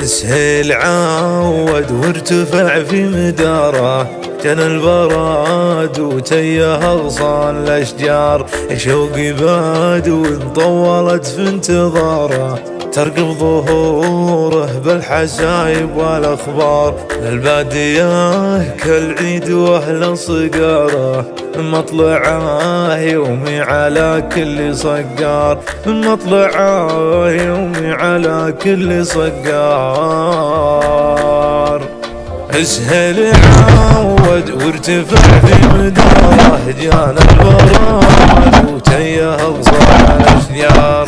سهيل عود وارتفع في مداره، جنى البراد وتيه اغصان الاشجار، شوقي باد وانطولت في انتظاره، ترقب ظهوره بالحسايب والاخبار، للباديه كالعيد واهل صقاره، مطلعه يومي على كل صقار، مطلعه يومي على كل صقار. سهيل عود وارتفع في مداره، جانا البراد وتيه اغصان الاشجار.